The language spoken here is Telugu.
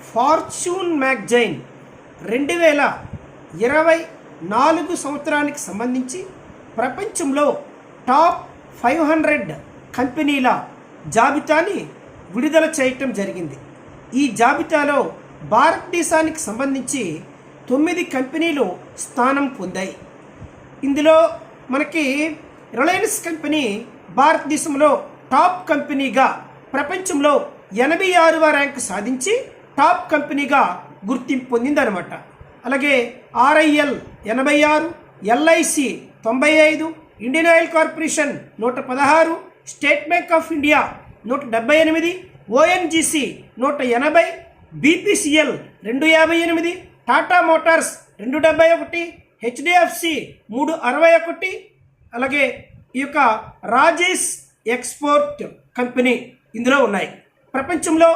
ఫార్చ్యూన్ మ్యాగజైన్ 2024 సంవత్సరానికి సంబంధించి ప్రపంచంలో టాప్ 500 కంపెనీల జాబితాని విడుదల చేయటం జరిగింది. ఈ జాబితాలో భారతదేశానికి సంబంధించి 9 కంపెనీలు స్థానం పొందాయి. ఇందులో మనకి రిలయన్స్ కంపెనీ భారతదేశంలో టాప్ కంపెనీగా ప్రపంచంలో 86వ ర్యాంక్ సాధించి టాప్ కంపెనీగా గుర్తింపు పొందిందనమాట. అలాగే RIL 86, LIC 95, Indian oil corporation 116, state bank of India 178, ONGC 180, BPCL 258, Tata Motors 271, HDFC 361, అలాగే ఈ యొక్క రాజేష్ ఎక్స్పోర్ట్ కంపెనీ ఇందులో ఉన్నాయి. ప్రపంచంలో